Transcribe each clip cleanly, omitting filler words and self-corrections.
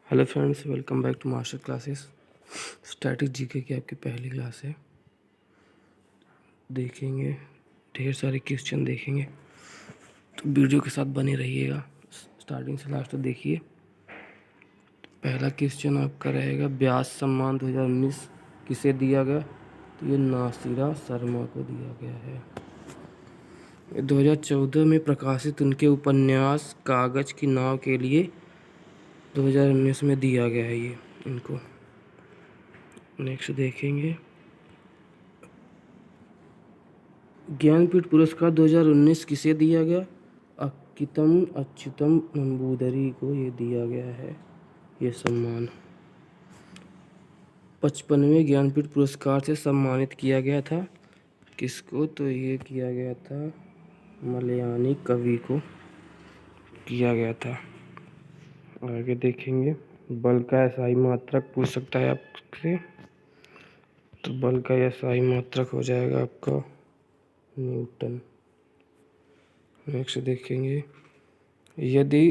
Hello friends, welcome back to master classes. Static GK की आपकी पहली क्लास है। देखेंगे ढेर सारे क्वेश्चन देखेंगे, तो वीडियो के साथ बने रहिएगा, स्टार्टिंग से लास्ट तक देखिए। पहला क्वेश्चन आपका रहेगा, व्यास सम्मान 2019 किसे दिया गया? तो ये नासिरा शर्मा को दिया गया है। 2014 में प्रकाशित उनके उपन्यास कागज की नाव के लिए 2019 में दिया गया है ये इनको। नेक्स्ट देखेंगे, ज्ञानपीठ पुरस्कार 2019 किसे दिया गया? अक्कितम अच्युतम नंबूदरी को ये दिया गया है ये सम्मान। 55वें ज्ञानपीठ पुरस्कार से सम्मानित किया गया था किसको? तो ये किया गया था मलयानी कवि को किया गया था। आगे देखेंगे, बल का एसआई मात्रक पूछ सकता है आपसे, तो बल का एसआई मात्रक हो जाएगा आपका न्यूटन। नेक्स्ट देखेंगे, यदि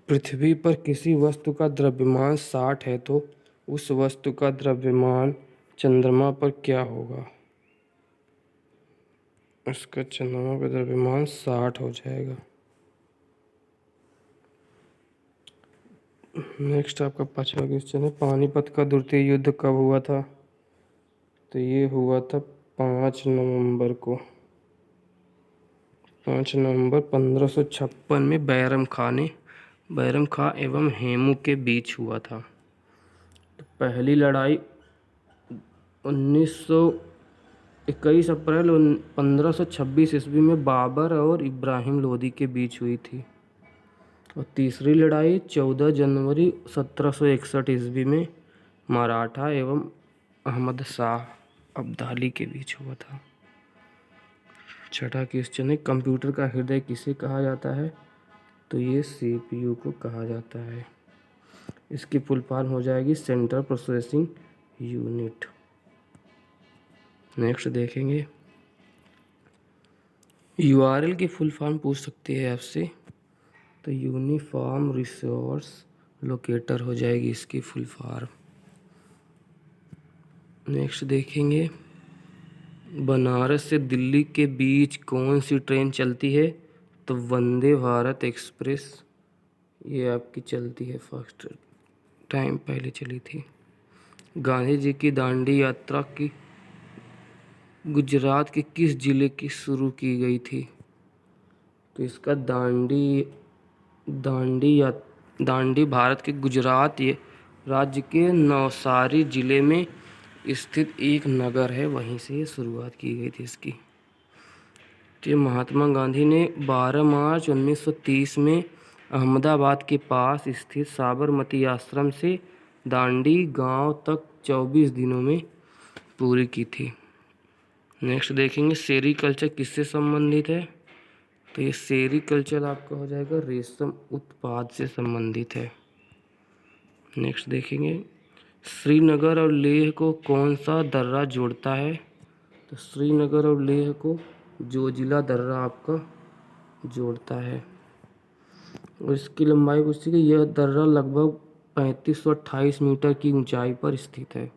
पृथ्वी पर किसी वस्तु का द्रव्यमान 60 है तो उस वस्तु का द्रव्यमान चंद्रमा पर क्या होगा? उसका चंद्रमा पर द्रव्यमान 60 हो जाएगा। नेक्स्ट आपका 5वां क्वेश्चन है, पानीपत का द्वितीय युद्ध कब हुआ था? तो ये हुआ था 5 नवंबर को। 5 नवंबर 1556 में बैरम खां एवं हेमू के बीच हुआ था। तो पहली लड़ाई 21 अप्रैल 1526 ईस्वी में बाबर और इब्राहिम लोदी के बीच हुई थी। और तीसरी लड़ाई 14 जनवरी 1761 ईस्वी में मराठा एवं अहमद शाह अब्दाली के बीच हुआ था। छठा क्वेश्चन है, कंप्यूटर का हृदय किसे कहा जाता है? तो ये सीपीयू को कहा जाता है। इसकी फुल फॉर्म हो जाएगी सेंट्रल प्रोसेसिंग यूनिट। नेक्स्ट देखेंगे, यूआरएल की फुल फॉर्म पूछ सकती है आपसे, तो यूनिफॉर्म रिसोर्स लोकेटर हो जाएगी इसकी फुल फॉर्म। नेक्स्ट देखेंगे, बनारस से दिल्ली के बीच कौन सी ट्रेन चलती है? तो वंदे भारत एक्सप्रेस ये आपकी चलती है, फर्स्ट टाइम पहले चली थी। गांधी जी की दांडी यात्रा की गुजरात के किस जिले की शुरू की गई थी? तो इसका दांडी भारत के गुजरात ये राज्य के नवसारी जिले में स्थित एक नगर है, वहीं से शुरुआत की गई थी इसकी। तो महात्मा गांधी ने 12 मार्च 1930 में अहमदाबाद के पास स्थित साबरमती आश्रम से दांडी गांव तक 24 दिनों में पूरी की थी। नेक्स्ट देखेंगे, सेरीकल्चर किससे संबंधित है? तो ये सेरीकल्चर आपका हो जाएगा रेशम उत्पाद से संबंधित है। नेक्स्ट देखेंगे, श्रीनगर और लेह को कौन सा दर्रा जोड़ता है? तो श्रीनगर और लेह को जोजिला दर्रा आपका जोड़ता है। और इसकी लंबाई पूछती है कि यह दर्रा लगभग 3528 मीटर की ऊंचाई पर स्थित है।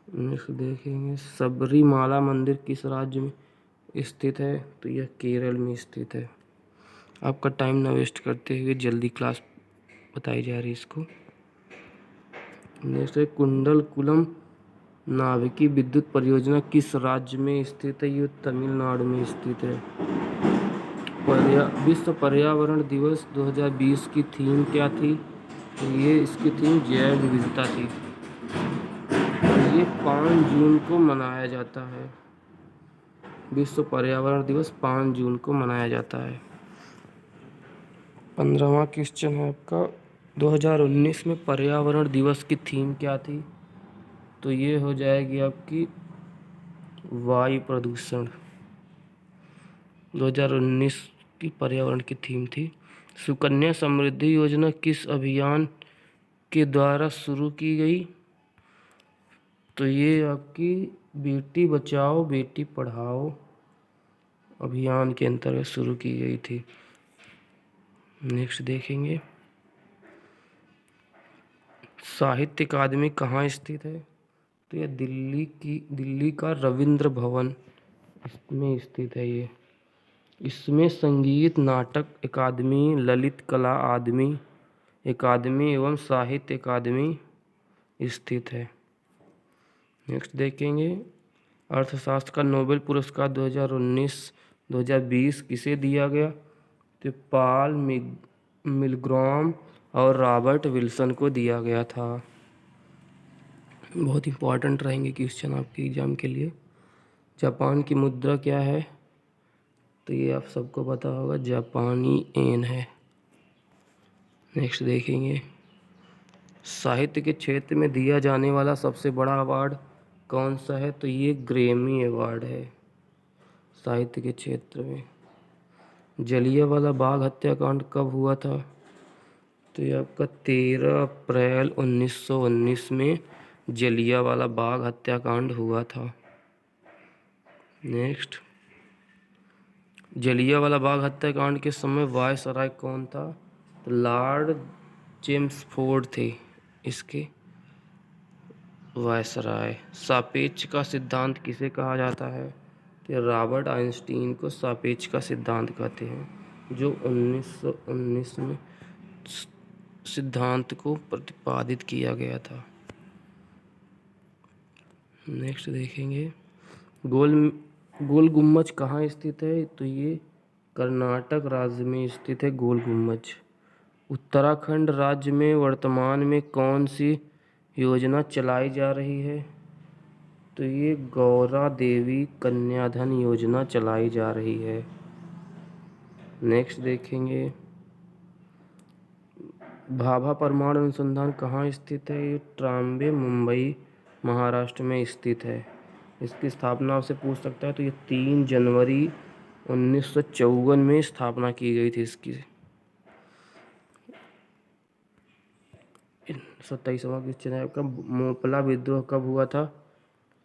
नेक्स्ट देखेंगे, सबरीमाला मंदिर किस राज्य में स्थित है? तो यह केरल में स्थित है। आपका टाइम ना वेस्ट करते हुए जल्दी क्लास बताई जा रही है इसको। नेक्स्ट है, कुंडलकुलम नाभिकीय विद्युत परियोजना किस राज्य में स्थित है? ये तमिलनाडु में स्थित है। विश्व पर्यावरण दिवस 2020 की थीम क्या थी? तो ये इसकी थीम जैव विविधता थी। ये 5 जून को मनाया जाता है। विश्व पर्यावरण दिवस 5 जून को मनाया जाता है। 15वां क्वेश्चन है आपका, 2019 में पर्यावरण दिवस की थीम क्या थी? तो ये हो जाएगी आपकी वायु प्रदूषण। 2019 की पर्यावरण की थीम थी। सुकन्या समृद्धि योजना किस अभियान के द्वारा शुरू की गई? तो ये आपकी बेटी बचाओ बेटी पढ़ाओ अभियान के अंतर्गत शुरू की गई थी। नेक्स्ट देखेंगे, साहित्य अकादमी कहाँ स्थित है? तो यह दिल्ली का रविंद्र भवन में स्थित है ये। इसमें संगीत नाटक अकादमी, ललित कला अकादमी एवं साहित्य अकादमी स्थित है। नेक्स्ट देखेंगे, अर्थशास्त्र का नोबेल पुरस्कार 2019-2020 किसे दिया गया? तो पॉल मिलग्रॉम और रॉबर्ट विल्सन को दिया गया था। बहुत इंपॉर्टेंट रहेंगे क्वेश्चन आपके एग्जाम के लिए। जापान की मुद्रा क्या है? तो ये आप सबको पता होगा, जापानी येन है। नेक्स्ट देखेंगे, साहित्य के क्षेत्र में दिया जाने वाला सबसे बड़ा अवार्ड कौन सा है? तो ये ग्रैमी अवार्ड है साहित्य के क्षेत्र में। जलियांवाला बाग हत्याकांड कब हुआ था? तो ये आपका 13 अप्रैल 1919 में जलियांवाला बाग हत्याकांड हुआ था। नेक्स्ट, जलियांवाला बाग हत्याकांड के समय वायसराय कौन था? तो लॉर्ड चेम्सफोर्ड थे इसके वायसराय। सापेक्ष का सिद्धांत किसे कहा जाता है? तो रॉबर्ट आइंस्टीन को सापेक्ष का सिद्धांत कहते हैं, जो 1919 में सिद्धांत को प्रतिपादित किया गया था। नेक्स्ट देखेंगे, गोल गुम्बज कहाँ स्थित है? तो ये कर्नाटक राज्य में स्थित है गोल गुम्बज। उत्तराखंड राज्य में वर्तमान में कौन सी योजना चलाई जा रही है? तो ये गौरा देवी कन्याधन योजना चलाई जा रही है। नेक्स्ट देखेंगे, भाभा परमाणु अनुसंधान कहाँ स्थित है? ये ट्राम्बे, मुंबई, महाराष्ट्र में स्थित है। इसकी स्थापना आपसे पूछ सकता है, तो ये 3 जनवरी 1954 में स्थापना की गई थी इसकी। 27वां क्वेश्चन है आपका, मोपला विद्रोह कब हुआ था?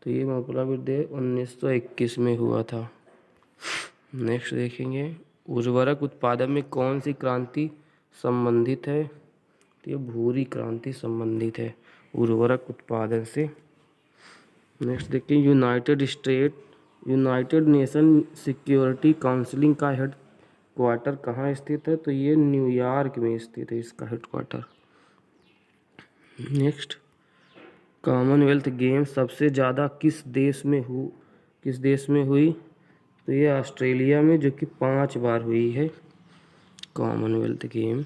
तो ये मोपला विद्रोह 1921 में हुआ था। नेक्स्ट देखेंगे, उर्वरक उत्पादन में कौन सी क्रांति संबंधित है? तो ये भूरी क्रांति संबंधित है उर्वरक उत्पादन से। नेक्स्ट देखते हैं, यूनाइटेड नेशन सिक्योरिटी काउंसिलिंग का हेड क्वार्टर कहाँ स्थित है? तो ये न्यूयॉर्क में स्थित है इसका head quarter. Next, Commonwealth games सबसे ज़्यादा किस देश में हुई? तो ये ऑस्ट्रेलिया में, जो कि 5 बार हुई है कॉमनवेल्थ गेम।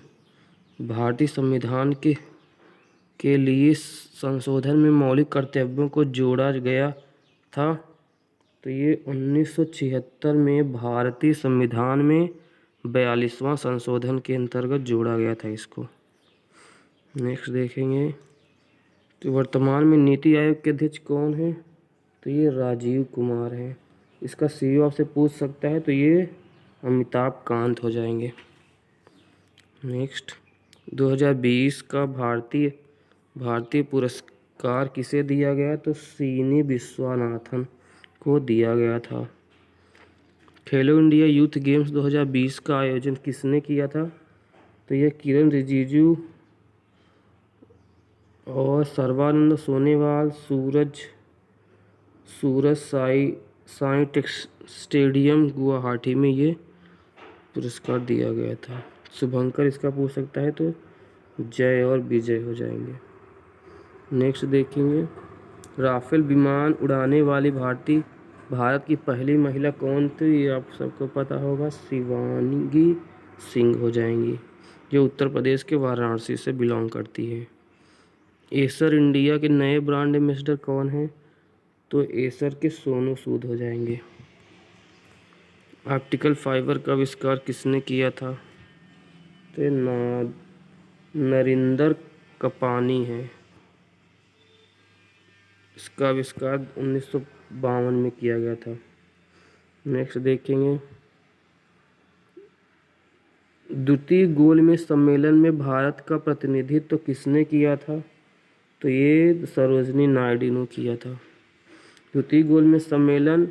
भारतीय संविधान के लिए संशोधन में मौलिक कर्तव्यों को जोड़ा गया था। तो ये 1976 में भारतीय संविधान में 42वां संशोधन के अंतर्गत जोड़ा गया था इसको। नेक्स्ट देखेंगे, तो वर्तमान में नीति आयोग के अध्यक्ष कौन है? तो ये राजीव कुमार हैं। इसका CEO आपसे पूछ सकता है, तो ये अमिताभ कांत हो जाएंगे। नेक्स्ट, 2020 का भारतीय पुरस्कार किसे दिया गया? तो सीनी विश्वनाथन को दिया गया था। खेलो इंडिया यूथ गेम्स 2020 का आयोजन किसने किया था? तो यह किरण रिजिजू और सर्बानंद सोनोवाल सूरज साई स्टेडियम गुवाहाटी में ये पुरस्कार दिया गया था। शुभंकर इसका पूछ सकता है, तो जय और विजय हो जाएंगे। नेक्स्ट देखेंगे, राफेल विमान उड़ाने वाली भारत की पहली महिला कौन थी? ये आप सबको पता होगा, शिवांगी सिंह हो जाएंगी, जो उत्तर प्रदेश के वाराणसी से बिलोंग करती है। एसर इंडिया के नए ब्रांड एम्बेसडर कौन हैं? तो एसर के सोनू सूद हो जाएंगे। ऑप्टिकल फाइबर का आविष्कार किसने किया था? तो नरिंदर कपानी है। इसका आविष्कार 1952 में किया गया था। नेक्स्ट देखेंगे, द्वितीय गोलमेज सम्मेलन में भारत का प्रतिनिधित्व तो किसने किया था? तो ये सरोजनी नायडू ने किया था। द्वितीय गोलमेज सम्मेलन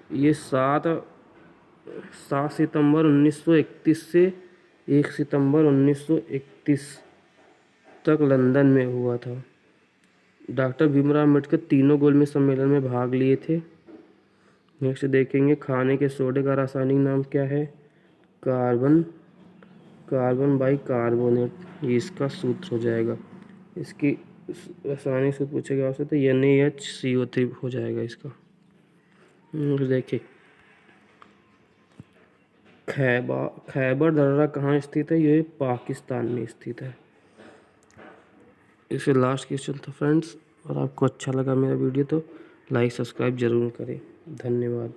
ये 7 सितंबर 1931 से 1 सितंबर 1931 पुस्तक लंदन में हुआ था। डॉक्टर भीमराव अम्बेडकर तीनों गोलमेज सम्मेलन में भाग लिए थे। नेक्स्ट देखेंगे खाने के सोडे का रासायनिक नाम क्या है? Carbon bicarbonate. ये इसका सूत्र हो जाएगा। इसकी रासायनिक सूत्र पूछेगा आपसे तो NaHCO3 हो जाएगा इसका। देखिए खैबर दर्रा कहाँ स्थित है? ये पाकिस्तान में स्थित है। इसे लास्ट क्वेश्चन था फ्रेंड्स। और आपको अच्छा लगा मेरा वीडियो तो लाइक सब्सक्राइब जरूर करें। धन्यवाद।